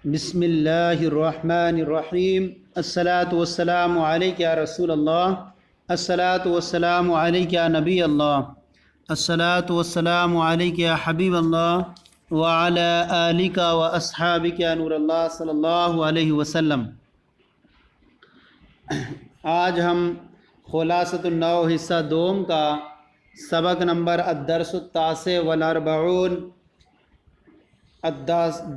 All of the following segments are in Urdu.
بسم اللہ الرحمن الرحیم الصلاۃ والسلام علیک یا رسول اللہ الصلاۃ والسلام علیک یا نبی اللہ الصلاۃ والسلام علیک یا حبیب اللہ وعلی آلک و اصحابک یا نور اللہ صلی اللہ علیہ وسلم۔ آج ہم خلاصۃ النو حصہ دوم کا سبق نمبر الدرس التاسع والاربعون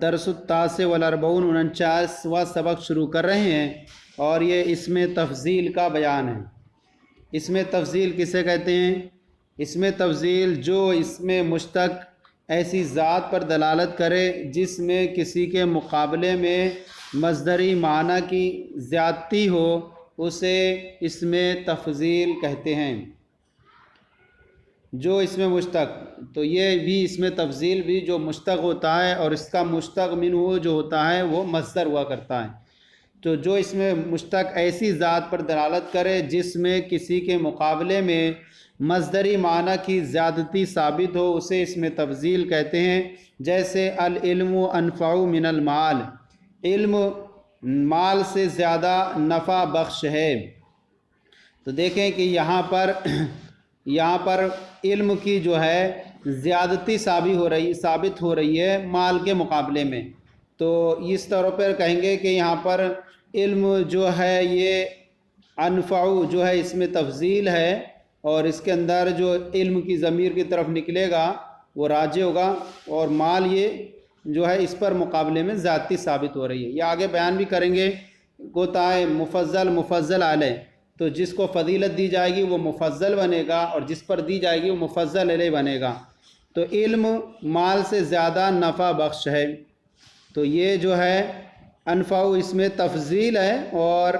درس التاسع والاربعون 49واں سبق شروع کر رہے ہیں، اور یہ اسم تفضیل کا بیان ہے۔ اسم تفضیل کسے کہتے ہیں؟ اسم تفضیل جو اسم مشتق ایسی ذات پر دلالت کرے جس میں کسی کے مقابلے میں مصدری معنی کی زیادتی ہو، اسے اسم تفضیل کہتے ہیں۔ جو اسم مشتق، تو یہ بھی اسم تفضیل بھی جو مشتق ہوتا ہے اور اس کا مشتق منہ جو ہوتا ہے وہ مصدر ہوا کرتا ہے۔ تو جو اسم مشتق ایسی ذات پر دلالت کرے جس میں کسی کے مقابلے میں مصدری معنی کی زیادتی ثابت ہو، اسے اسم تفضیل کہتے ہیں۔ جیسے العلم انفع من المال، علم مال سے زیادہ نفع بخش ہے۔ تو دیکھیں کہ یہاں پر علم کی جو ہے زیادتی ثابت ہو رہی ہے مال کے مقابلے میں۔ تو اس طور پر کہیں گے کہ یہاں پر علم جو ہے یہ انفع جو ہے اس میں تفضیل ہے، اور اس کے اندر جو علم کی ضمیر کی طرف نکلے گا وہ راجع ہوگا، اور مال یہ جو ہے اس پر مقابلے میں زیادتی ثابت ہو رہی ہے۔ یہ آگے بیان بھی کریں گے۔ ہوتا ہے مفضل علیہ، تو جس کو فضیلت دی جائے گی وہ مفضل بنے گا، اور جس پر دی جائے گی وہ مفضل علیہ بنے گا۔ تو علم مال سے زیادہ نفع بخش ہے، تو یہ جو ہے انفع اس میں تفضیل ہے، اور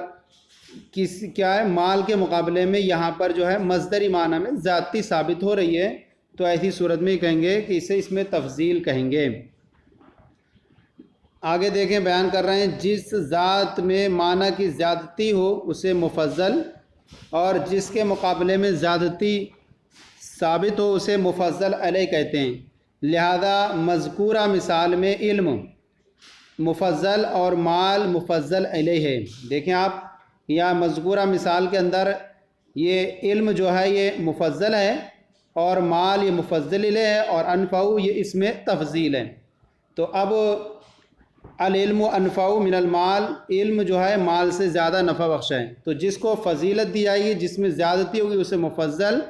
کیا ہے مال کے مقابلے میں یہاں پر جو ہے مصدری معنی میں زیادتی ثابت ہو رہی ہے، تو ایسی صورت میں کہیں گے کہ اسے اس میں تفضیل کہیں گے۔ آگے دیکھیں، بیان کر رہے ہیں جس ذات میں معنی کی زیادتی ہو اسے مفضل، اور جس کے مقابلے میں زیادتی ثابت ہو اسے مفضل علیہ کہتے ہیں۔ لہذا مذکورہ مثال میں علم مفضل اور مال مفضل علیہ ہے۔ دیکھیں آپ، یا مذکورہ مثال کے اندر یہ علم جو ہے یہ مفضل ہے، اور مال یہ مفضل علیہ ہے، اور انفع یہ اس میں تفضیل ہے۔ تو اب العلم انفع من المال، علم جو ہے مال سے زیادہ نفع بخش ہے، تو جس کو فضیلت دی جائے گی، جس میں زیادتی ہوگی اسے مفضل،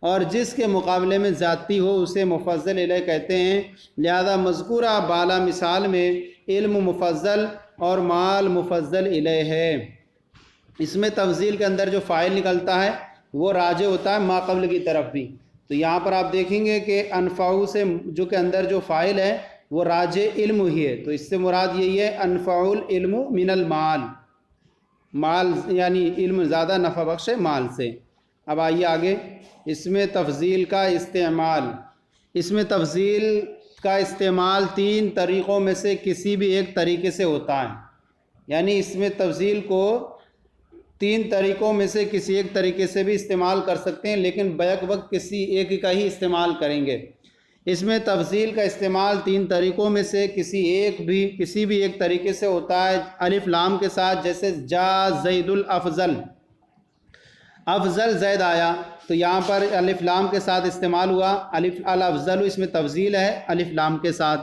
اور جس کے مقابلے میں زیادتی ہو اسے مفضل علیہ کہتے ہیں۔ لہذا مذکورہ بالا مثال میں علم مفضل اور مال مفضل علیہ ہے۔ اس میں تفضیل کے اندر جو فاعل نکلتا ہے وہ راجع ہوتا ہے ما قبل کی طرف بھی۔ تو یہاں پر آپ دیکھیں گے کہ انفع سے جو کہ اندر جو فاعل ہے وہ راجع علم ہی ہے، تو اس سے مراد یہی ہے انفع العلم من المال، مال یعنی علم زیادہ نفع بخش ہے مال سے۔ اب آئیے آگے، اس میں تفضیل کا استعمال۔ اس میں تفضیل کا استعمال تین طریقوں میں سے کسی بھی ایک طریقے سے ہوتا ہے، یعنی اس میں تفضیل کو تین طریقوں میں سے کسی ایک طریقے سے بھی استعمال کر سکتے ہیں، لیکن بیک وقت کسی ایک کا ہی استعمال کریں گے۔ اس میں تفضیل کا استعمال تین طریقوں میں سے کسی بھی ایک طریقے سے ہوتا ہے الف لام کے ساتھ۔ جیسے جا زید الافضل، افضل زید آیا، تو یہاں پر الف لام کے ساتھ استعمال ہوا۔ الافضل اس میں تفضیل ہے الف لام کے ساتھ۔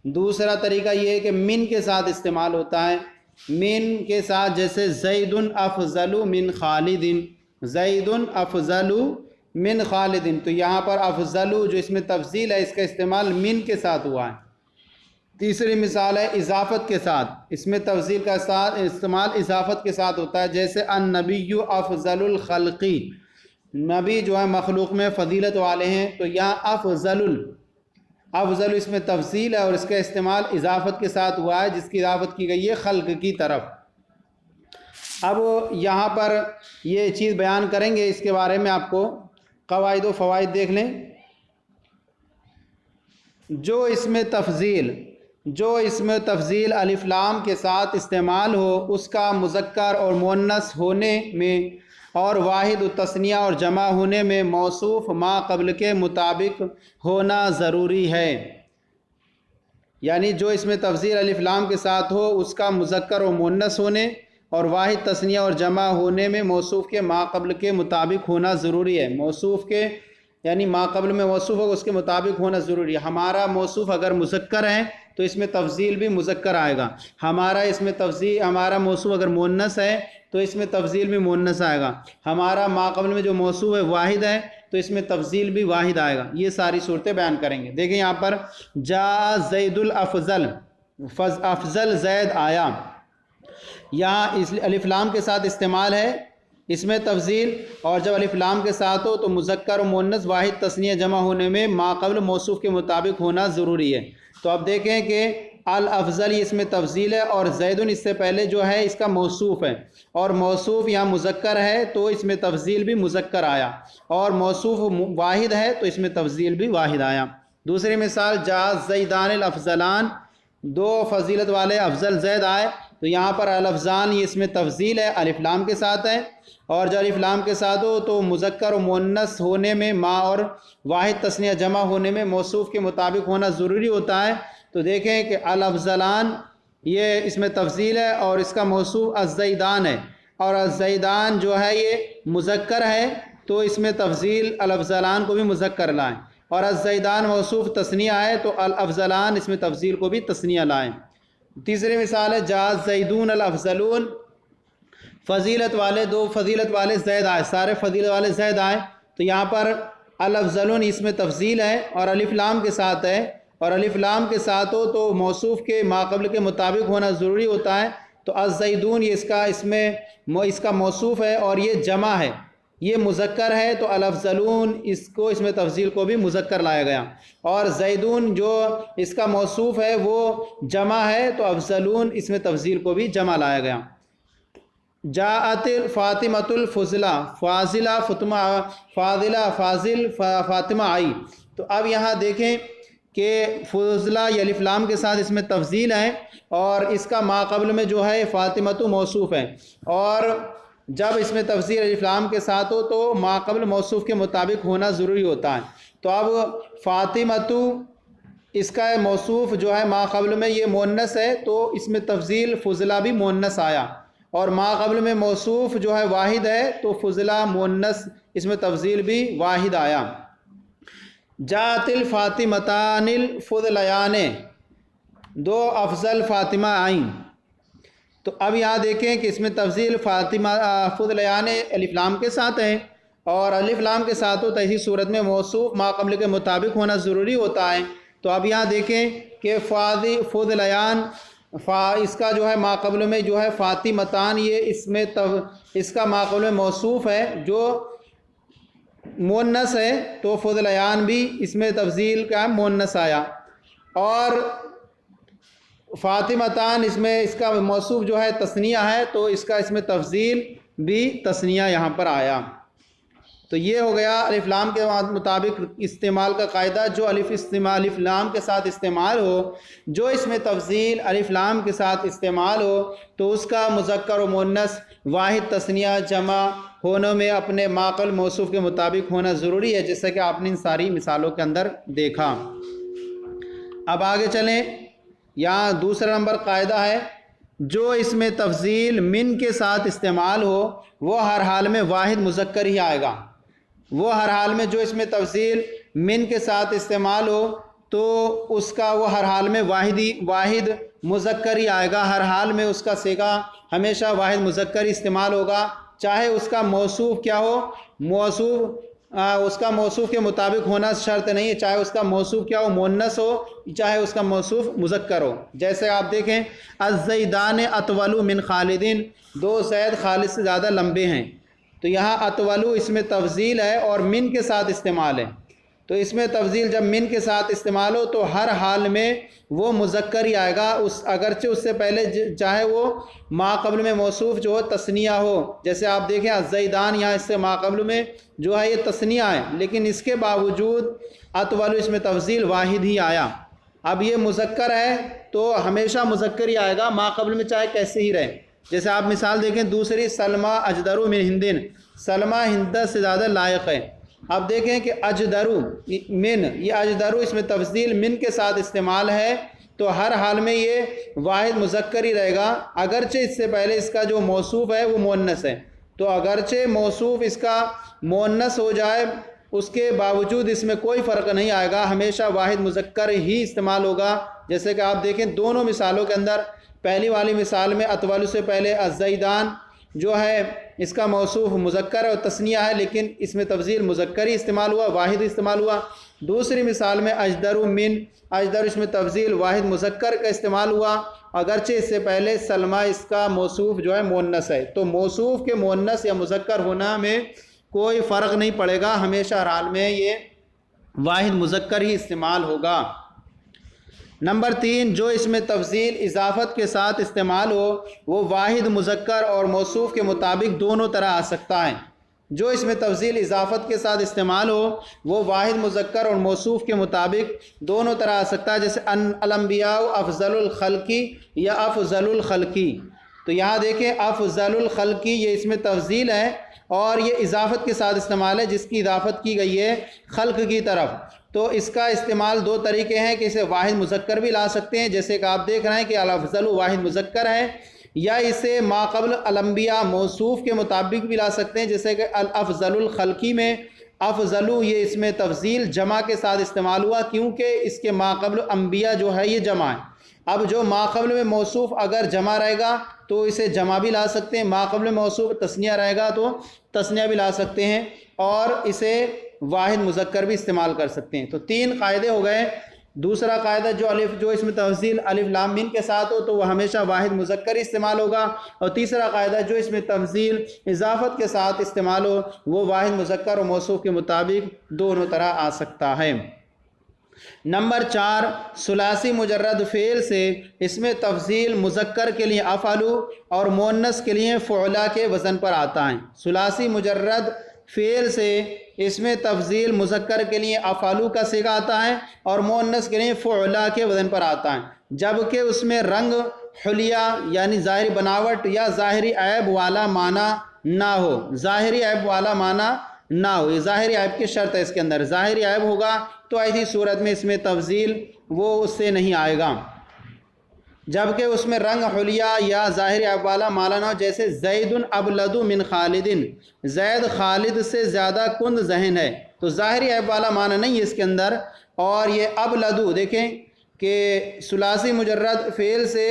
دوسرا طریقہ یہ ہے کہ من کے ساتھ استعمال ہوتا ہے، من کے ساتھ، جیسے زید افضل من خالد، زید افضل من خالد، تو یہاں پر افضل جو اس میں تفضیل ہے اس کا استعمال من کے ساتھ ہوا ہے۔ تیسری مثال ہے اضافت کے ساتھ، اس میں تفضیل کا استعمال اضافت کے ساتھ ہوتا ہے۔ جیسے النبی افضل الخلق، نبی جو ہے مخلوق میں فضیلت والے ہیں، تو یہاں افضل اس میں تفضیل ہے، اور اس کا استعمال اضافت کے ساتھ ہوا ہے، جس کی اضافت کی گئی ہے خلق کی طرف۔ اب یہاں پر یہ چیز بیان کریں گے، اس کے بارے میں آپ کو قواعد و فوائد دیکھ لیں۔ جو اس میں تفضیل الف لام کے ساتھ استعمال ہو، اس کا مذکر اور مؤنث ہونے میں اور واحد التثنیہ اور جمع ہونے میں موصوف ما قبل کے مطابق ہونا ضروری ہے۔ یعنی جو اس میں تفضیل الف لام کے ساتھ ہو اس کا مذکر و مؤنث ہونے اور واحد تثنیہ اور جمع ہونے میں موصوف کے ما قبل کے مطابق ہونا ضروری ہے۔ موصوف کے یعنی ما قبل میں موصوف ہوگا اس کے مطابق ہونا ضروری ہے۔ ہمارا موصوف اگر مذکر ہے تو اس میں تفضیل بھی مذکر آئے گا، ہمارا موصوف اگر مؤنث ہے تو اس میں تفضیل بھی مؤنث آئے گا، ہمارا ما قبل میں جو موصوف ہے واحد ہے تو اس میں تفضیل بھی واحد آئے گا۔ یہ ساری صورتیں بیان کریں گے۔ دیکھیں یہاں پر جاء زید الافضل، افضل زید آیا، یہاں اس الف لام کے ساتھ استعمال ہے اس میں تفضیل، اور جب الف لام کے ساتھ ہو تو مذکر و مؤنث واحد تثنیہ جمع ہونے میں ما قبل موصوف کے مطابق ہونا ضروری ہے۔ تو اب دیکھیں کہ الافضل اس میں تفضیل ہے اور زیدن اس سے پہلے جو ہے اس کا موصوف ہے، اور موصوف یہاں مذکر ہے تو اس میں تفضیل بھی مذکر آیا، اور موصوف واحد ہے تو اس میں تفضیل بھی واحد آیا۔ دوسری مثال جاء زیدان الافضلان، دو فضیلت والے افضل زید آئے، تو یہاں پر الافضان یہ اس میں تفضیل ہے، الف لام کے ساتھ ہے، اور جب الف لام کے ساتھ ہو تو مذکر و مؤنث ہونے میں ما اور واحد تثنیہ جمع ہونے میں موصوف کے مطابق ہونا ضروری ہوتا ہے۔ تو دیکھیں کہ الافضلان یہ اس میں تفضیل ہے اور اس کا موصوف الزیدان ہے، اور الزیدان جو ہے یہ مذکر ہے تو اس میں تفضیل الافضلان کو بھی مذکر لائیں، اور الزیدان موصوف تثنیہ ہے تو الافضلان اس میں تفضیل کو بھی تثنیہ لائیں۔ تیسری مثال ہے جاء زیدون الافضلون، فضیلت والے دو فضیلت والے زید آئے، سارے فضیلت والے زید آئے، تو یہاں پر الافضلون اس میں تفضیل ہے اور الف لام کے ساتھ ہے، اور الف لام کے ساتھ ہو تو موصوف کے ما قبل کے مطابق ہونا ضروری ہوتا ہے۔ تو الزیدون یہ اس کا موصوف ہے اور یہ جمع ہے، یہ مذکر ہے تو الافضلون اس میں تفضیل کو بھی مذکر لایا گیا، اور زیدون جو اس کا موصوف ہے وہ جمع ہے تو افضلون اس میں تفضیل کو بھی جمع لایا گیا۔ جاءت فاطمۃ الفضلہ، فاضلہ فاضل فاطمہ آئی، تو اب یہاں دیکھیں کہ فضلہ یہ الف لام کے ساتھ اس میں تفضیل ہے اور اس کا ما قبل میں جو ہے فاطمۃ موصوف ہے، اور جب اس میں تفضیل الف لام کے ساتھ ہو تو ما قبل موصوف کے مطابق ہونا ضروری ہوتا ہے۔ تو اب فاطمۃ اس کا موصوف جو ہے ما قبل میں یہ مؤنث ہے تو اس میں تفضیل فضلہ بھی مؤنث آیا، اور ما قبل میں موصوف جو ہے واحد ہے تو فضلہ مؤنث اس میں تفضیل بھی واحد آیا۔ جاءت الفاطمتان الفضلیان، دو افضل فاطمہ آئیں، تو اب یہاں دیکھیں کہ اس میں تفضیل فاطمہ فضلیان الف لام کے ساتھ ہے، اور الف لام کے ساتھ ہو تو ایسی صورت میں موصوف ما قبل کے مطابق ہونا ضروری ہوتا ہے۔ تو اب یہاں دیکھیں کہ فضلیان اس کا جو ہے ما قبل میں جو ہے فاطمتان، یہ اس کا ما قبل میں موصوف ہے جو مؤنث ہے تو فضلیان بھی اس میں تفضیل کا مؤنث آیا، اور فاطمتان اس کا موصوف جو ہے تثنیہ ہے تو اس کا اس میں تفضیل بھی تثنیہ یہاں پر آیا۔ تو یہ ہو گیا الف لام کے مطابق استعمال کا قاعدہ، جو الف لام کے ساتھ استعمال ہو، جو اس میں تفضیل الف لام کے ساتھ استعمال ہو تو اس کا مذکر و مؤنث واحد تثنیہ جمع ہونے میں اپنے ما قبل موصوف کے مطابق ہونا ضروری ہے، جیسا کہ آپ نے ان ساری مثالوں کے اندر دیکھا۔ اب آگے چلیں، یہاں دوسرا نمبر قاعدہ ہے، جو اس میں تفضیل من کے ساتھ استعمال ہو وہ ہر حال میں واحد مذکر ہی آئے گا، وہ ہر حال میں جو اس میں تفضیل من کے ساتھ استعمال ہو تو اس کا وہ ہر حال میں واحد مذکر ہی آئے گا، ہر حال میں اس کا صیغہ ہمیشہ واحد مذکر ہی استعمال ہوگا، چاہے اس کا موصوف کیا ہو، اس کا موصوف کے مطابق ہونا شرط نہیں ہے، چاہے اس کا موصوف کیا ہو مؤنث ہو چاہے اس کا موصوف مذکر ہو۔ جیسے آپ دیکھیں الزیدان اطول من خالد، دو زید خالد سے زیادہ لمبے ہیں، تو یہاں اطول اس میں تفضیل ہے اور من کے ساتھ استعمال ہے، تو اس میں تفضیل جب من کے ساتھ استعمال ہو تو ہر حال میں وہ مذکر ہی آئے گا، اگرچہ اس سے پہلے چاہے وہ ما قبل میں موصوف جو ہو تثنیہ ہو، جیسے آپ دیکھیں الزیدان یہاں اس سے ما قبل میں جو ہے یہ تثنیہ ہے، لیکن اس کے باوجود اطول اس میں تفضیل واحد ہی آیا۔ اب یہ مذکر ہے تو ہمیشہ مذکر ہی آئے گا ما قبل میں چاہے کیسے ہی رہے۔ جیسے آپ مثال دیکھیں دوسری، سلمہ اجدر من ہندن، سلمہ ہند سے زیادہ لائق ہے۔ اب دیکھیں کہ اجدرو من، یہ اجدرو اس میں تفضیل من کے ساتھ استعمال ہے تو ہر حال میں یہ واحد مذکر ہی رہے گا، اگرچہ اس سے پہلے اس کا جو موصوف ہے وہ مؤنث ہے۔ تو اگرچہ موصوف اس کا مؤنث ہو جائے، اس کے باوجود اس میں کوئی فرق نہیں آئے گا، ہمیشہ واحد مذکر ہی استعمال ہوگا۔ جیسے کہ آپ دیکھیں دونوں مثالوں کے اندر، پہلی والی مثال میں اطول سے پہلے الزیدان جو ہے اس کا موصوف مذکر اور تثنیہ ہے، لیکن اس میں تفضیل مذکر ہی استعمال ہوا، واحد استعمال ہوا۔ دوسری مثال میں اجدر من، اجدر اس میں تفضیل واحد مذکر کا استعمال ہوا، اگرچہ اس سے پہلے سلمہ اس کا موصوف جو ہے مؤنث ہے۔ تو موصوف کے مؤنث یا مذکر ہونا میں کوئی فرق نہیں پڑے گا، ہمیشہ ہر حال میں یہ واحد مذکر ہی استعمال ہوگا۔ نمبر 3، جو اس میں تفضیل اضافت کے ساتھ استعمال ہو وہ واحد مذکر اور موصوف کے مطابق دونوں طرح آ سکتا ہے۔ جو اس میں تفضیل اضافت کے ساتھ استعمال ہو وہ واحد مذکر اور موصوف کے مطابق دونوں طرح آ سکتا ہے، جیسے الانبیاء افضل الخلقی یا افضل الخلقی۔ تو یہاں دیکھیں افضل الخلقی یہ اس میں تفضیل ہے اور یہ اضافت کے ساتھ استعمال ہے، جس کی اضافت کی گئی ہے خلق کی طرف۔ تو اس کا استعمال دو طریقے ہیں کہ اسے واحد مذکر بھی لا سکتے ہیں، جیسے کہ آپ دیکھ رہے ہیں کہ الافضل واحد مذکر ہے، یا اسے ما قبل الانبیاء موصوف کے مطابق بھی لا سکتے ہیں، جیسے کہ الافضل الخلقی میں افضل یہ اس میں تفضیل جمع کے ساتھ استعمال ہوا، کیونکہ اس کے ما قبل انبیاء جو ہے یہ جمع ہے۔ اب جو ما قبل میں موصوف اگر جمع رہے گا تو اسے جمع بھی لا سکتے ہیں، ما قبل موصوف تثنیہ رہے گا تو تثنیہ بھی لا سکتے ہیں، اور اسے واحد مذکر بھی استعمال کر سکتے ہیں۔ تو 3 قاعدے ہو گئے۔ دوسرا قاعدہ جو اس میں تفضیل الف لام میم کے ساتھ ہو تو وہ ہمیشہ واحد مذکر ہی استعمال ہوگا، اور تیسرا قاعدہ جو اس میں تفضیل اضافت کے ساتھ استعمال ہو وہ واحد مذکر اور موصوف کے مطابق دونوں طرح آ سکتا ہے۔ نمبر 4، ثلاثی مجرد فعل سے اس میں تفضیل مذکر کے لیے افعلو اور مؤنث کے لیے فعلا کے وزن پر آتا ہے۔ ثلاثی مجرد فعل سے اس میں تفضیل مذکر کے لیے افعلو کا صیغہ آتا ہے اور مؤنث کے لیے فعلا کے وزن پر آتا ہے، جبکہ اس میں رنگ، حلیہ یعنی ظاہری بناوٹ یا ظاہری عیب والا معنی نہ ہو، ظاہری عیب والا معنی نہ ہو، یہ ظاہری عیب کی شرط ہے، اس کے اندر ظاہری عیب ہوگا تو ایسی صورت میں اس میں تفضیل وہ اس سے نہیں آئے گا، جبکہ اس میں رنگ، حلیہ یا ظاہری عیب والا معنی نہ ہو، جیسے زید ابلد من خالد، زید خالد سے زیادہ کند ذہن ہے، تو ظاہری عیب والا معنی نہیں ہے اس کے اندر۔ اور یہ ابلدو دیکھیں کہ ثلاثی مجرد فعل سے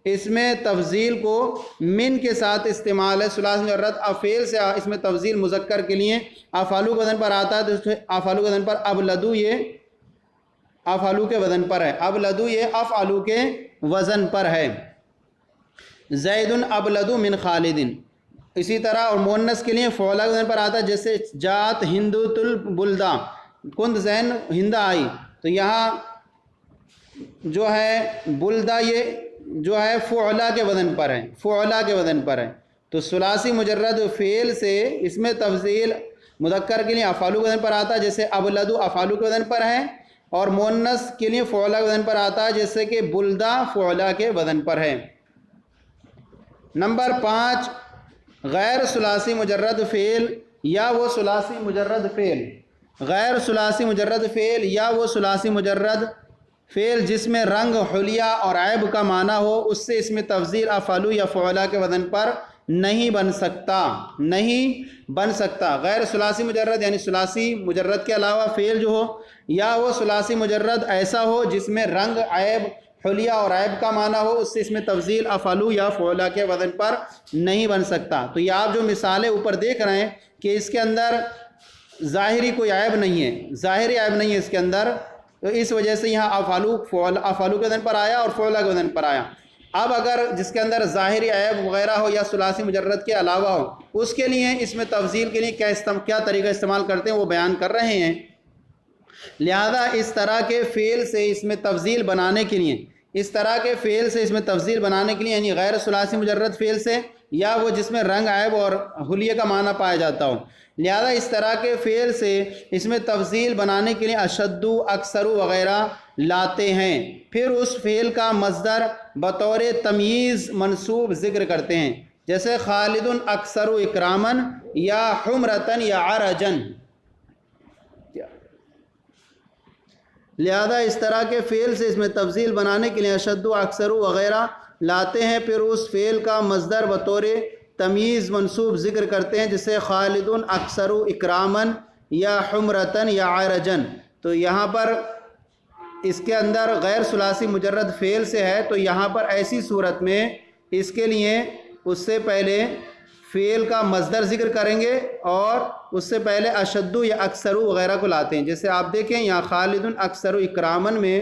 اس میں تفضیل کو من کے ساتھ استعمال ہے، ثلاثی مجرد فعل سے اس میں تفضیل مذکر کے لیے افعلو کے وزن پر آتا ہے، تو اس میں افعلو کے وزن پر ابلدو یہ افعلو کے وزن پر ہے، ابلدو یہ افعلو کے وزن پر ہے، زید ابلد من خالد۔ اسی طرح اور مؤنث کے لیے فعلا کے وزن پر آتا ہے، جیسے جات ہندوۃ البلدہ، کند ذہن ہندہ آئی، تو یہاں جو ہے بلدہ یہ جو ہے فعلا کے وزن پر ہے، فعلا کے وزن پر ہے۔ تو ثلاثی مجرد فعل سے اس میں تفضیل مذکر کے لیے افعلو کے وزن پر آتا ہے، جیسے ابلدو افعلو کے وزن پر ہے، اور مؤنث کے لیے فعلا کے وزن پر آتا ہے، جیسے کہ بلدہ فعلا کے وزن پر ہے۔ نمبر 5، غیر ثلاثی مجرد فعل یا وہ ثلاثی مجرد فعل، غیر ثلاثی مجرد فعل یا وہ ثلاثی مجرد فعل جس میں رنگ، حلیہ اور عیب کا معنی ہو، اس سے اس میں تفضیل افعلو یا فعلا کے وزن پر نہیں بن سکتا، نہیں بن سکتا۔ غیر ثلاثی مجرد یعنی ثلاثی مجرد کے علاوہ فعل جو ہو، یا وہ ثلاثی مجرد ایسا ہو جس میں رنگ، عیب، حلیہ اور عیب کا معنی ہو، اس سے اس میں تفضیل افعلو یا فعلا کے وزن پر نہیں بن سکتا۔ تو یہ آپ جو مثالیں اوپر دیکھ رہے ہیں کہ اس کے اندر ظاہری کوئی عیب نہیں ہے، ظاہری عیب نہیں ہے اس کے اندر، تو اس وجہ سے یہاں افعلو کے وزن پر آیا اور فعلا کے وزن پر آیا۔ اب اگر جس کے اندر ظاہری عیب وغیرہ ہو یا ثلاثی مجرد کے علاوہ ہو، اس کے لیے اس میں تفضیل کے لیے کیا طریقہ استعمال کرتے ہیں وہ بیان کر رہے ہیں۔ لہذا اس طرح کے فعل سے اس میں تفضیل بنانے کے لیے، اس طرح کے فعل سے اس میں تفضیل بنانے کے لیے یعنی غیر ثلاثی مجرد فعل سے یا وہ جس میں رنگ، عیب اور حلیہ کا معنی پایا جاتا ہو، لہذا اس طرح کے فعل سے اس میں تفضیل بنانے کے لیے اشدو، اکثرو وغیرہ لاتے ہیں، پھر اس فعل کا مصدر بطور تمییز منصوب ذکر کرتے ہیں، جیسے خالد اکثر اکرامن یا حمرتن یا عرجن۔ لہذا اس طرح کے فعل سے اس میں تفضیل بنانے کے لیے اشد و اکثر وغیرہ لاتے ہیں، پھر اس فعل کا مصدر بطور تمیز منصوب ذکر کرتے ہیں، جسے خالد اکثر اکرامن یا حمرتن یا عرجن۔ تو یہاں پر اس کے اندر غیر ثلاثی مجرد فعل سے ہے، تو یہاں پر ایسی صورت میں اس کے لیے اس سے پہلے فعل کا مصدر ذکر کریں گے اور اس سے پہلے اشد یا اکثر وغیرہ کو لاتے ہیں۔ جیسے آپ دیکھیں یہاں خالد اکثر اکرامن میں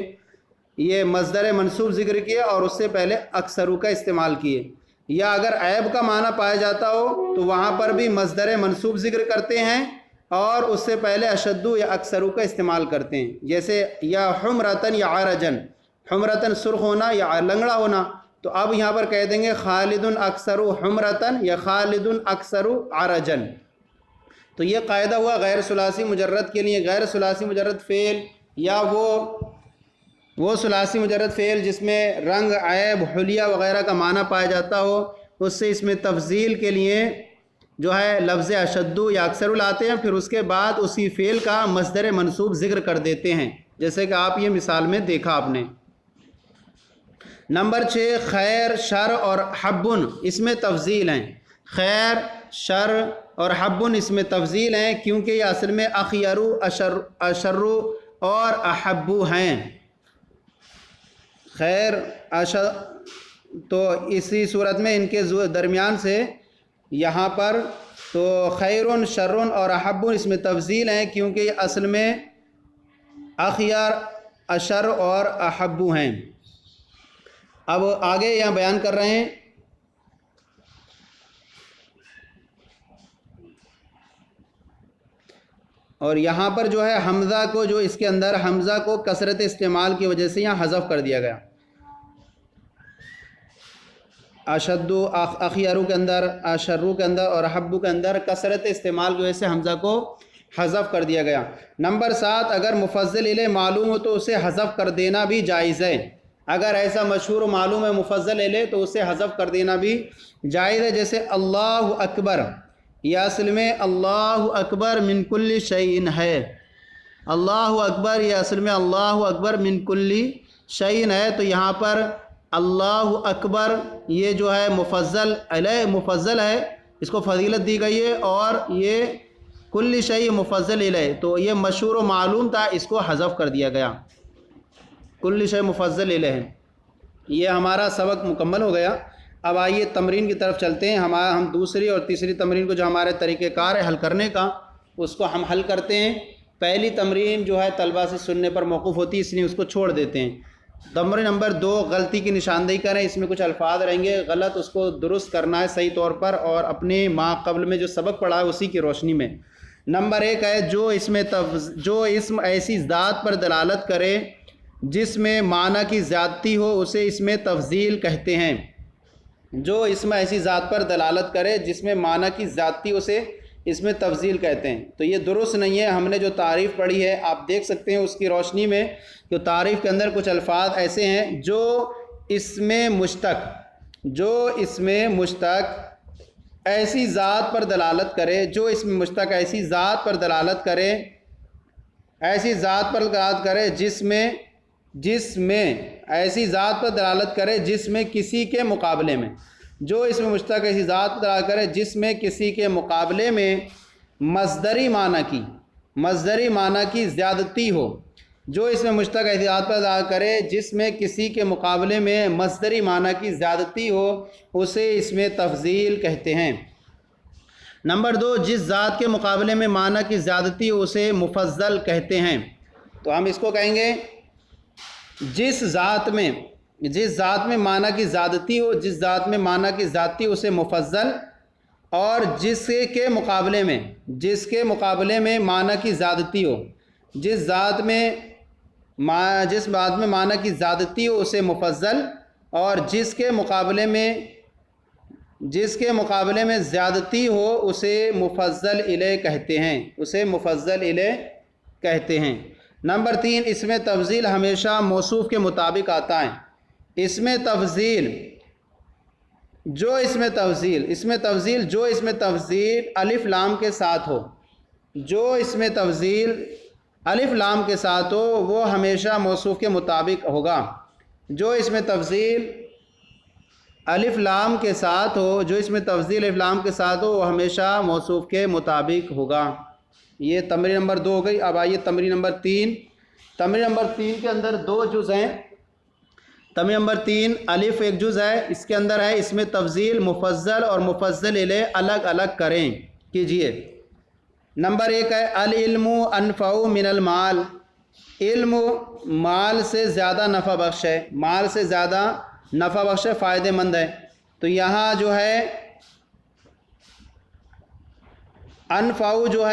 یہ مصدر منصوب ذکر کیا اور اس سے پہلے اکثر کا استعمال کیے، یا اگر عیب کا معنی پایا جاتا ہو تو وہاں پر بھی مصدر منصوب ذکر کرتے ہیں اور اس سے پہلے اشد یا اکثر کا استعمال کرتے ہیں، جیسے یا حمرتن یا عرجن، حمرتن سرخ ہونا یا لنگڑا ہونا، تو اب یہاں پر کہہ دیں گے خالد اکثر حمرتن یا خالد اکثر عرجن۔ تو یہ قاعدہ ہوا غیر ثلاثی مجرد کے لیے۔ غیر ثلاثی مجرد فعل یا وہ ثلاثی مجرد فعل جس میں رنگ، عیب، حلیہ وغیرہ کا معنی پایا جاتا ہو، اس سے اس میں تفضیل کے لیے جو ہے لفظ اشد یا اکثر لاتے ہیں، پھر اس کے بعد اسی فعل کا مصدر منصوب ذکر کر دیتے ہیں، جیسے کہ آپ یہ مثال میں دیکھا آپ نے۔ نمبر 6 خیر، شر اور حبن اس میں تفضیل ہیں۔ خیر، شر اور حبن اس میں تفضیل ہیں کیونکہ یہ اصل میں اخیرو، اشرو اور احبو ہیں۔ خیر، تو اسی صورت میں ان کے درمیان سے یہاں پر تو خیرن، شرن اور احبن اس میں تفضیل ہیں کیونکہ یہ اصل میں اخیر، اشر اور احبو ہیں۔ اب آگے یہاں بیان کر رہے ہیں اور یہاں پر جو ہے حمزہ کو، جو اس کے اندر حمزہ کو کثرت استعمال کی وجہ سے یہاں حذف کر دیا گیا۔ اشد اخیارو کے اندر، اشرو کے اندر اور حبو کے اندر کثرت استعمال کی وجہ سے حمزہ کو حذف کر دیا گیا۔ نمبر 7 اگر مفضل الیہ معلوم ہو تو اسے حذف کر دینا بھی جائز ہے۔ اگر ایسا مشہور و معلوم ہے مفضل الیہ تو اسے حذف کر دینا بھی جائز ہے، جیسے اللہ اکبر، یہ اصل میں اللہ اکبر من کل شیء ہے۔ اللہ اکبر یہ اصل میں اللہ اکبر من کل شیء ہے، تو یہاں پر اللہ اکبر یہ جو ہے مفضل الیہ مفضل ہے، اس کو فضیلت دی گئی ہے، اور یہ کل شیء مفضل الیہ، تو یہ مشہور و معلوم تھا، اس کو حذف کر دیا گیا۔ کل شیء مفضل الیہ، یہ ہمارا سبق مکمل ہو گیا۔ اب آئیے تمرین کی طرف چلتے ہیں۔ ہم دوسری اور تیسری تمرین کو جو ہمارے طریقہ کار ہے حل کرنے کا، اس کو ہم حل کرتے ہیں۔ پہلی تمرین جو ہے طلبہ سے سننے پر موقوف ہوتی ہے، اس لیے اس کو چھوڑ دیتے ہیں۔ تمرین نمبر 2 غلطی کی نشاندہی کریں، اس میں کچھ الفاظ رہیں گے غلط، اس کو درست کرنا ہے صحیح طور پر، اور اپنے ما قبل میں جو سبق پڑھا ہے اسی کی روشنی میں۔ نمبر 1 ہے جو اسم ایسی ذات پر دلالت کرے جس میں معنی کی زیادتی ہو اسے اس میں تفضیل کہتے ہیں۔ جو اسم ایسی ذات پر دلالت کرے جس میں معنی کی زیادتی اسے اس میں تفضیل کہتے ہیں، تو یہ درست نہیں ہے۔ ہم نے جو تعریف پڑھی ہے آپ دیکھ سکتے ہیں اس کی روشنی میں، کہ تعریف کے اندر کچھ الفاظ ایسے ہیں جو اسم مشتق ایسی ذات پر دلالت کرے، جو اسم مشتق ایسی ذات پر دلالت کرے، ایسی ذات پر دلالت کرے جس میں ایسی ذات پر دلالت کرے جس میں کسی کے مقابلے میں، جو اسم مشتق ایسی ذات پر دلالت کرے جس میں کسی کے مقابلے میں مصدری معنی کی زیادتی ہو، جو اسم مشتق ایسی ذات پر دلالت کرے جس میں کسی کے مقابلے میں مصدری معنی کی زیادتی ہو اسے اس میں تفضیل کہتے ہیں۔ نمبر 2 جس ذات کے مقابلے میں معنی کی زیادتی ہو اسے مفضل کہتے ہیں۔ تو ہم اس کو کہیں گے جس ذات میں معنی کی زیادتی ہو، جس ذات میں معنی کی زیادتی اسے مفضل، اور جس کے مقابلے میں معنی کی زیادتی ہو، جس بات میں معنی کی زیادتی ہو اسے مفضل، اور جس کے مقابلے میں زیادتی ہو اسے مفضل الیہ کہتے ہیں۔ نمبر 3 اسم تفضیل ہمیشہ موصوف کے مطابق آتا ہے۔ اسم تفضیل جو اسم تفضیل الف لام کے ساتھ ہو، جو اسم تفضیل الف لام کے ساتھ ہو وہ ہمیشہ موصوف کے مطابق ہوگا۔ جو اس میں تفضیل الف لام کے ساتھ ہو، جو اس میں تفضیل الف لام کے ساتھ ہو وہ ہمیشہ موصوف کے مطابق ہوگا۔ یہ تمرین نمبر 2 ہو گئی۔ اب آئیے تمرین نمبر 3۔ تمرین نمبر 3 کے اندر 2 جز ہیں۔ تمرین نمبر 3 الف ایک جز ہے، اس کے اندر ہے اس میں تفضیل مفضل اور مفضل الیہ الگ الگ کریں کیجئے۔ نمبر 1 ہے العلم انفع من المال، علم مال سے زیادہ نفع بخش ہے، مال سے زیادہ نفع بخش ہے، فائدہ مند ہے۔ تو یہاں جو ہے انفع جو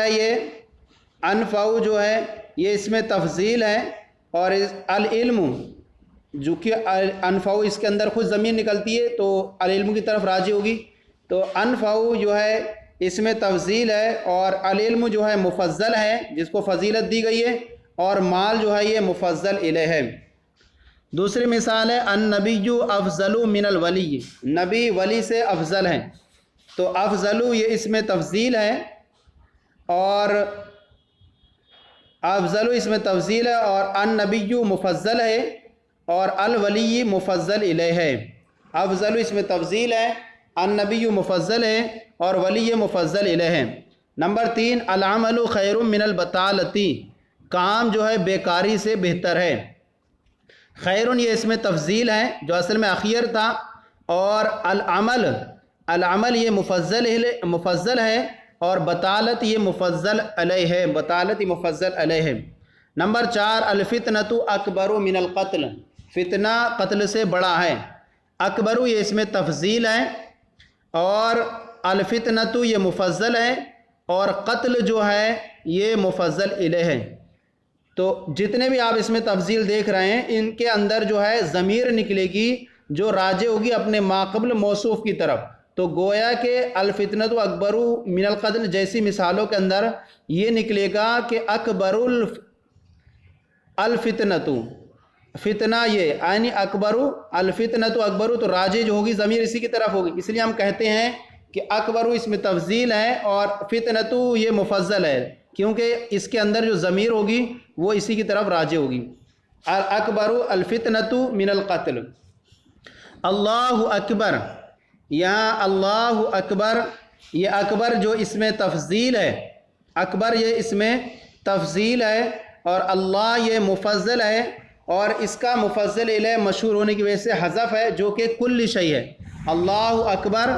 ہے یہ اس میں تفضیل ہے، اور العلم جو کہ انفع اس کے اندر خود ضمیر نکلتی ہے تو العلم کی طرف راجع ہوگی، تو انفع جو ہے اس میں تفضیل ہے، اور العلم جو ہے مفضل ہے جس کو فضیلت دی گئی ہے، اور مال جو ہے یہ مفضل الیہ ہے۔ دوسری مثال ہے النبی افضل من الولی، نبی ولی سے افضل ہے، تو افضل یہ اس میں تفضیل ہے، اور افضل اس میں تفضیل ہے، اور النبی مفضل ہے، اور الولی مفضل الیہ ہے۔ افضل اس میں تفضیل ہے، النبی مفضل ہے، اور ولی مفضل الیہ ہے۔ نمبر 3 العمل خیر من البطالۃ، کام جو ہے بیکاری سے بہتر ہے۔ خیرun یہ اس میں تفضیل ہے جو اصل میں اخیر تھا، اور العمل یہ مفضل ہے، اور بطالت یہ مفضل علیہ ہے، بطالت یہ مفضل علیہ ہے۔ نمبر 4 الفتنۃ اکبر من القتل، فتنہ قتل سے بڑا ہے۔ اکبر یہ اس میں تفضیل ہے، اور الفتنۃ یہ مفضل ہے، اور قتل جو ہے یہ مفضل الیہ ہے۔ تو جتنے بھی آپ اس میں تفضیل دیکھ رہے ہیں ان کے اندر جو ہے ضمیر نکلے گی جو راجع ہوگی اپنے ماقبل موصوف کی طرف، تو گویا کہ الفتنۃ اکبر من القتل جیسی مثالوں کے اندر یہ نکلے گا کہ اکبر الفتنۃ، فتنہ یہ یعنی اکبر الفتنۃ اکبر، تو راجع جو ہوگی ضمیر اسی کی طرف ہوگی، اس لیے ہم کہتے ہیں کہ اکبر اس میں تفضیل ہے اور فتنۃ یہ مفضل ہے، کیونکہ اس کے اندر جو ضمیر ہوگی وہ اسی کی طرف راجع ہوگی۔ اکبر الفتنۃ من القتل۔ اللہ اکبر، یہاں اللہ اکبر یہ اکبر جو اس میں تفضیل ہے، اکبر یہ اس میں تفضیل ہے، اور اللہ یہ مفضل ہے، اور اس کا مفضل الیہ مشہور ہونے کی وجہ سے حذف ہے جو کہ کل شیء ہے۔ اللہ اکبر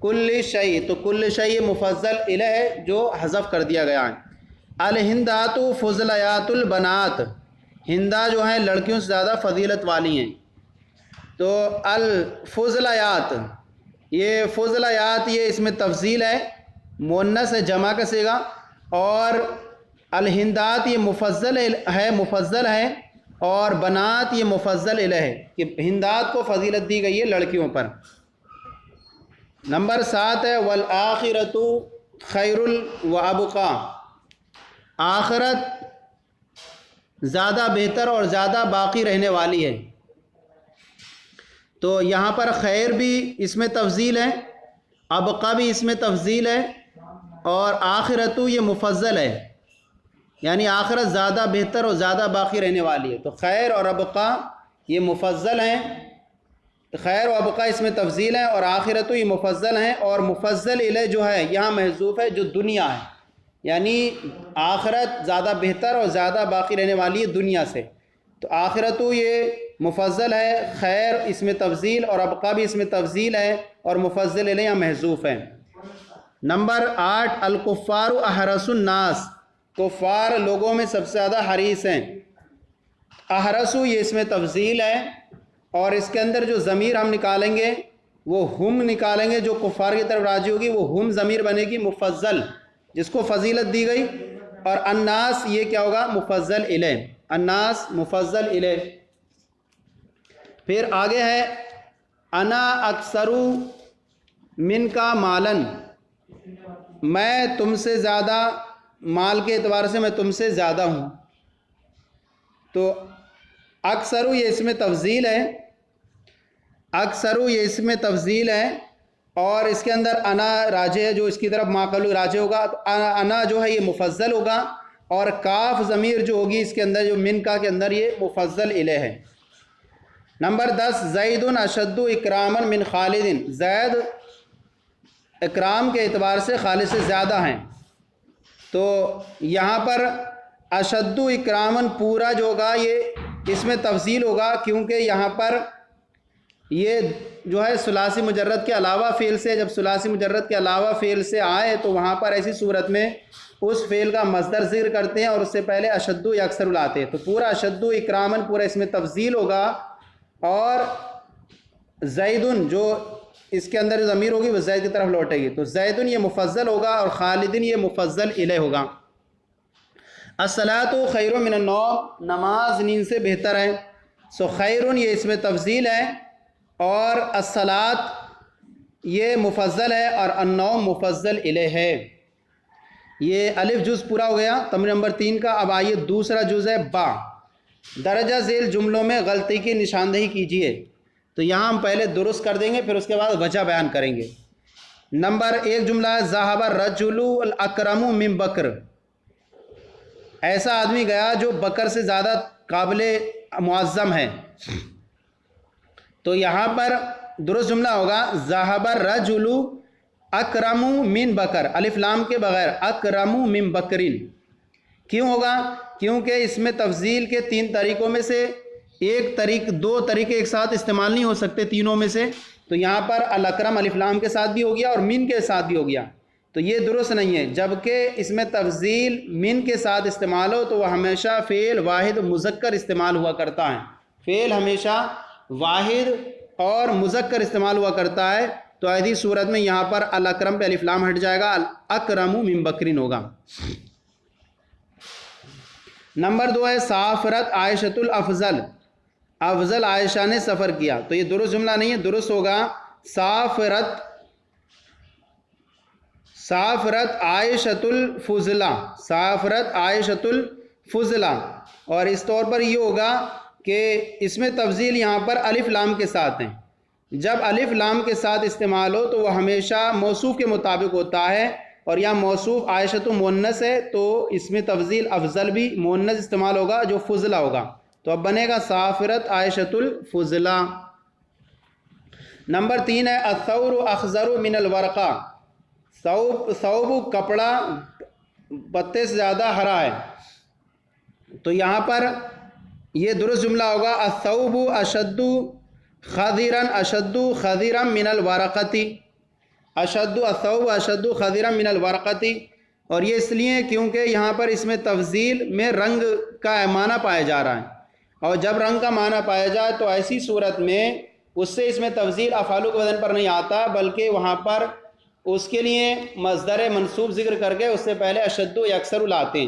کل شیء، تو کل شیء مفضل الیہ ہے جو حذف کر دیا گیا ہے۔ الہندات فضلیات البنات، ہندا جو ہیں لڑکیوں سے زیادہ فضیلت والی ہیں، تو الفضلیات یہ فضلیات یہ اس میں تفضیل ہے، مؤنث ہے جمع کا صیغہ، اور الہندات یہ مفضل ہے، اور بنات یہ مفضل الیہ ہے کہ ہندات کو فضیلت دی گئی ہے لڑکیوں پر۔ نمبر 7 ہے والآخرۃ خیر وابقیٰ، آخرت زیادہ بہتر اور زیادہ باقی رہنے والی ہے۔ تو یہاں پر خیر بھی اس میں تفضیل ہے، ابقا بھی اس میں تفضیل ہے، اور آخرت یہ مفضل ہے، یعنی آخرت زیادہ بہتر اور زیادہ باقی رہنے والی ہے۔ تو خیر اور ابقا یہ مفضل ہیں، خیر و ابقا اس میں تفضیل ہے، اور آخرت یہ مفضل ہیں، اور مفضل الیہ جو ہے یہاں محذوف ہے جو دنیا ہے، یعنی آخرت زیادہ بہتر اور زیادہ باقی رہنے والی ہے دنیا سے، تو آخرت یہ مفضل ہے، خیر اس میں تفضیل اور ابقا بھی اس میں تفضیل ہے، اور مفضل الیہ یہاں محذوف ہے۔ نمبر 8 الکفار احرس الناس، کفار لوگوں میں سب سے زیادہ حریص ہیں۔ احرسو یہ اس میں تفضیل ہے، اور اس کے اندر جو ضمیر ہم نکالیں گے وہ ہم نکالیں گے، جو کفار کی طرف راجع ہوگی وہ ہم ضمیر بنے گی مفضل جس کو فضیلت دی گئی، اور الناس یہ کیا ہوگا مفضل الیہ، الناس مفضل الیہ۔ پھر آگے ہے انا اکثر من کا مالن، میں تم سے زیادہ، مال کے اعتبار سے میں تم سے زیادہ ہوں، تو اکثر یہ اس میں تفضیل ہے، اکثر یہ اس میں تفضیل ہے، اور اس کے اندر انا راجع ہے جو اس کی طرف ماقبل راجع ہوگا، تو انا جو ہے یہ مفضل ہوگا، اور کاف ضمیر جو ہوگی اس کے اندر جو من کا کے اندر یہ مفضل الیہ ہے۔ نمبر 10 زید اشد اکراما من خالد، زید اکرام کے اعتبار سے خالد سے زیادہ ہیں، تو یہاں پر اشد اکراما پورا جو ہوگا یہ اس میں تفضیل ہوگا، کیونکہ یہاں پر یہ جو ہے ثلاثی مجرد کے علاوہ فعل سے، جب ثلاثی مجرد کے علاوہ فعل سے آئے تو وہاں پر ایسی صورت میں اس فعل کا مصدر ذکر کرتے ہیں اور اس سے پہلے اشد یا اکثر لاتے ہیں، تو پورا اشد اکراما پورا اس میں تفضیل ہوگا، اور زیدن جو اس کے اندر ضمیر ہوگی وہ زید کی طرف لوٹے گی، تو زیدن یہ مفضل ہوگا اور خالدن یہ مفضل الیہ ہوگا۔ الصلاۃ خیر من النوم، نماز نیند سے بہتر ہے، سو خیرن یہ اس میں تفضیل ہے، اور الصلاۃ یہ مفضل ہے اور النوم مفضل الیہ ہے۔ یہ الف جز پورا ہو گیا تمرین نمبر 3 کا۔ اب آئیے دوسرا جز ہے با، درجہ ذیل جملوں میں غلطی کی نشاندہی کیجیے، تو یہاں ہم پہلے درست کر دیں گے پھر اس کے بعد وجہ بیان کریں گے۔ نمبر 1 جملہ ہے ذهب الرجل الاکرم من بکر، ایسا آدمی گیا جو بکر سے زیادہ قابل معظم ہے، تو یہاں پر درست جملہ ہوگا ذهب الرجل اکرم من بکر، الف لام کے بغیر اکرم من بکرین۔ کیوں ہوگا؟ کیونکہ اس میں تفضیل کے 3 طریقوں میں سے دو طریقے ایک ساتھ استعمال نہیں ہو سکتے تینوں میں سے، تو یہاں پر الاکرم الف لام کے ساتھ بھی ہو گیا اور من کے ساتھ بھی ہو گیا، تو یہ درست نہیں ہے۔ جبکہ اس میں تفضیل من کے ساتھ استعمال ہو تو وہ ہمیشہ فعل واحد مذکر استعمال ہوا کرتا ہے، فعل ہمیشہ واحد اور مذکر استعمال ہوا کرتا ہے، تو ایسی صورت میں یہاں پر الاکرم پہ الف لام ہٹ جائے گا، الاکرم من بکرین ہوگا۔ نمبر 2 ہے سافرت عائشۃ الافضل، افضل عائشہ نے سفر کیا، تو یہ درست جملہ نہیں ہے، درست ہوگا سافرت عائشۃ الفضلہ، سافرت عائشۃ الفضلہ، اور اس طور پر یہ ہوگا کہ اس میں تفضیل یہاں پر الف لام کے ساتھ ہیں، جب الف لام کے ساتھ استعمال ہو تو وہ ہمیشہ موصوف کے مطابق ہوتا ہے، اور یہاں موصوف عائشۃ مؤنث ہے تو اس میں تفضیل افضل بھی مؤنث استعمال ہوگا جو فضلہ ہوگا، تو اب بنے گا سافرت عائشۃ الفضلہ۔ نمبر 3 ہے الثور اخضر من الورقہ، ثوب کپڑا پتے سے زیادہ ہرا ہے، تو یہاں پر یہ درست جملہ ہوگا الثوب اشد خضرا من الورقتی، الثوب اشد خضرا من الورقتی، اور یہ اس لیے کیونکہ یہاں پر اس میں تفضیل میں رنگ کا معنی پایا جا رہا ہے، اور جب رنگ کا معنی پایا جائے تو ایسی صورت میں اس سے اس میں تفضیل افعال کے وزن پر نہیں آتا، بلکہ وہاں پر اس کے لیے مصدر منصوب ذکر کر کے اس سے پہلے اشد یا اکثر لاتے ہیں،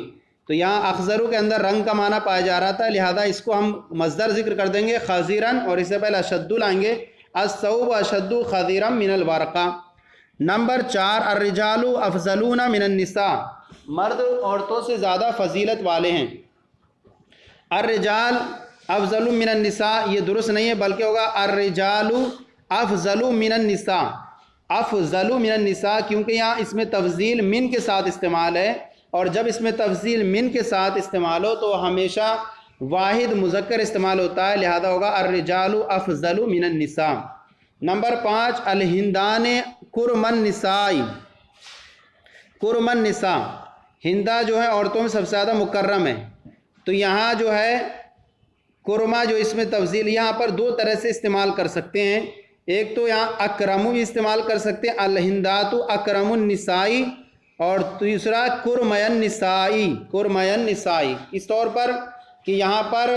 تو یہاں اخضرو کے اندر رنگ کا معنی پایا جا رہا تھا، لہذا اس کو ہم مصدر ذکر کر دیں گے خضیرن، اور اس سے پہلے اشد لائیں گے الثوب اشد خضرا من الورقہ۔ نمبر 4 الرجال افضلون من النساء، مرد عورتوں سے زیادہ فضیلت والے ہیں، الرجال افضل من النساء یہ درست نہیں ہے، بلکہ ہوگا الرجال افضل من النساء، افضل من النساء، کیونکہ یہاں اس میں تفضیل من کے ساتھ استعمال ہے، اور جب اس میں تفضیل من کے ساتھ استعمال ہو تو ہمیشہ واحد مذکر استعمال ہوتا ہے، لہذا ہوگا الرجال افضل من النساء۔ نمبر 5 الہندان کرم النساء، کرم النساء، ہندا جو ہے عورتوں میں سب سے زیادہ مکرم ہے، تو یہاں جو ہے کرما جو اس میں تفضیل یہاں پر 2 طرح سے استعمال کر سکتے ہیں، ایک تو یہاں اکرم بھی استعمال کر سکتے ہیں الہندات اکرم النسائی، اور دوسرا کرمین نسائی، کرمین نسائی، اس طور پر کہ یہاں پر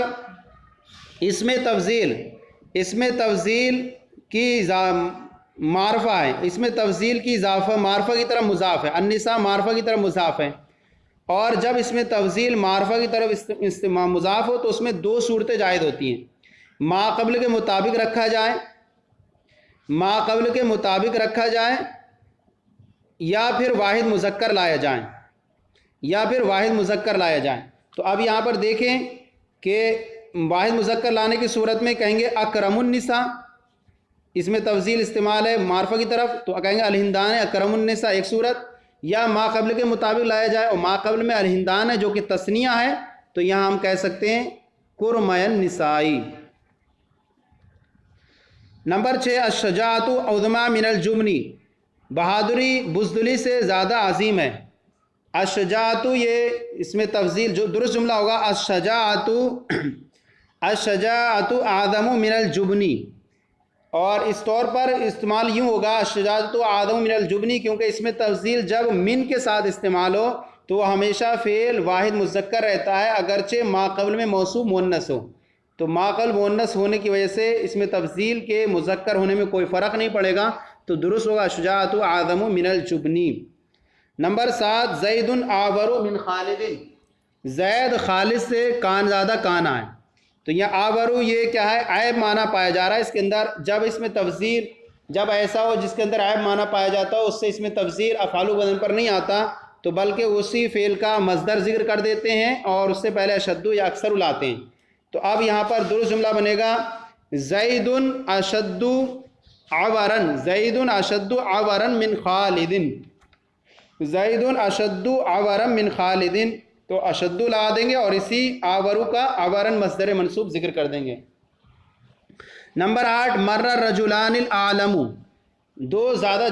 اس میں تفضیل کی معرفہ ہے، اس میں تفضیل کی اضافہ معرفہ کی طرف مضاف ہے، النساء معرفہ کی طرف مضاف ہے، اور جب اس میں تفضیل معرفہ کی طرف مضاف ہو تو اس میں 2 صورتیں جائز ہوتی ہیں، ما قبل کے مطابق رکھا جائے، ما قبل کے مطابق رکھا جائے، یا پھر واحد مذکر لایا جائے، تو اب یہاں پر دیکھیں کہ واحد مذکر لانے کی صورت میں کہیں گے اکرم النساء، اس میں تفضیل استعمال ہے معرفہ کی طرف، تو کہیں گے الہندان اکرم النساء ایک صورت، یا ما قبل کے مطابق لایا جائے اور ما قبل میں الہندان ہے جو کہ تثنیہ ہے تو یہاں ہم کہہ سکتے ہیں کرمین نسائی۔ نمبر 6 الشجاعت عظمی من الجبنی، بہادری بزدلی سے زیادہ عظیم ہے۔ الشجاعت یہ اس میں تفضیل جو درست جملہ ہوگا الشجاعت اعظم من الجبنی، اور اس طور پر استعمال یوں ہوگا الشجاعت اعظم من الجبنی، کیونکہ اس میں تفضیل جب من کے ساتھ استعمال ہو تو وہ ہمیشہ فعل واحد مذکر رہتا ہے اگرچہ ما قبل میں موصوف مؤنث ہو، تو ما قبل مؤنث ہونے کی وجہ سے اس میں تفضیل کے مذکر ہونے میں کوئی فرق نہیں پڑے گا، تو درست ہوگا الشجاعت اعظم من الجبنی۔ نمبر 7 زید اعور من خالد، زید خالد سے کان زیادہ کانا ہے، تو یہ آورو یہ کیا ہے عیب معنی پایا جا رہا ہے اس کے اندر، جب اس میں تفضیل جب ایسا ہو جس کے اندر عیب معنی پایا جاتا ہو اس سے اس میں تفضیل افعال بدن پر نہیں آتا، تو بلکہ اسی فعل کا مصدر ذکر کر دیتے ہیں اور اس سے پہلے اشد یا اکثر لاتے ہیں۔ تو اب یہاں پر درست جملہ بنے گا زید اشد عورن، زید اشد عورن من خالد، زید اشد عورن من خالد، تو اشد لگا دیں گے اور اسی آورو کا آورن مصدر منصوب ذکر کر دیں گے۔ نمبر 8 مر رجلان العالم، دو زیادہ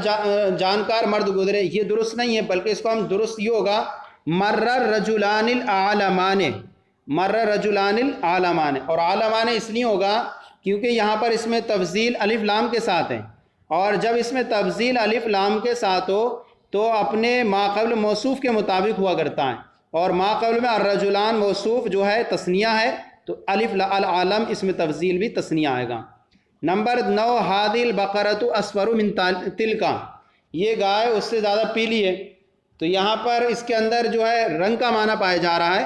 جانکار مرد گزرے، یہ درست نہیں ہے بلکہ اس کو ہم درست یہ ہوگا مر رجلان العالمان، مر رجلان العالمان، اور عالمان اس لیے ہوگا کیونکہ یہاں پر اس میں تفضیل الف لام کے ساتھ ہے، اور جب اس میں تفضیل الف لام کے ساتھ ہو تو اپنے ما قبل موصوف کے مطابق ہوا کرتا ہے، اور ما قبل میں الرجلان موصوف جو ہے تثنیہ ہے تو الف العالم اس میں تفضیل بھی تثنیہ آئے گا۔ نمبر 9 ہادی البقرۃ اصفر من تلکا، یہ گائے اس سے زیادہ پیلی ہے، تو یہاں پر اس کے اندر جو ہے رنگ کا معنی پایا جا رہا ہے،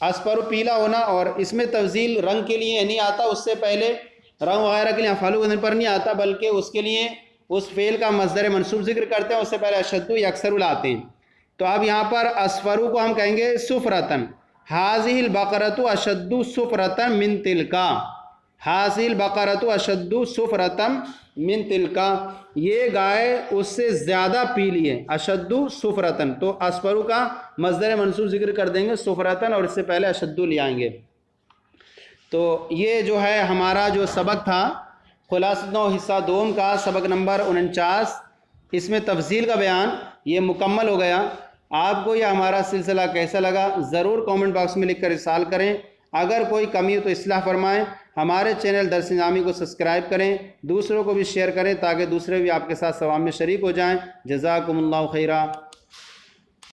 اصفر پیلا ہونا، اور اس میں تفضیل رنگ کے لیے نہیں آتا، اس سے پہلے رنگ وغیرہ کے لیے افعال بدن پر نہیں آتا بلکہ اس کے لیے اس فعل کا مصدر منصوب ذکر کرتے ہیں، اس سے پہلے اشد یا اکثر لاتے ہیں۔ تو اب یہاں پر اصفرو کو ہم کہیں گے سفرتن، حاذہ البقرۃ اشد سفرتن من تلکا، حاذہ البقرۃ اشد سفرتن من تلکا، یہ گائے اس سے زیادہ پیلی ہے، اشد سفرتن، تو اصفرو کا مصدر منصوب ذکر کر دیں گے سفرتن اور اس سے پہلے اشد لے آئیں گے۔ تو یہ جو ہے ہمارا جو سبق تھا خلاصۃ نو حصہ دوم کا سبق نمبر 49، اس میں تفضیل کا بیان یہ مکمل ہو گیا۔ آپ کو یہ ہمارا سلسلہ کیسا لگا ضرور کامنٹ باکس میں لکھ کر ارسال کریں، اگر کوئی کمی ہو تو اصلاح فرمائیں، ہمارے چینل درس نظامی کو سبسکرائب کریں، دوسروں کو بھی شیئر کریں تاکہ دوسرے بھی آپ کے ساتھ ثواب میں شریک ہو جائیں۔ جزاکم اللہ خیرہ۔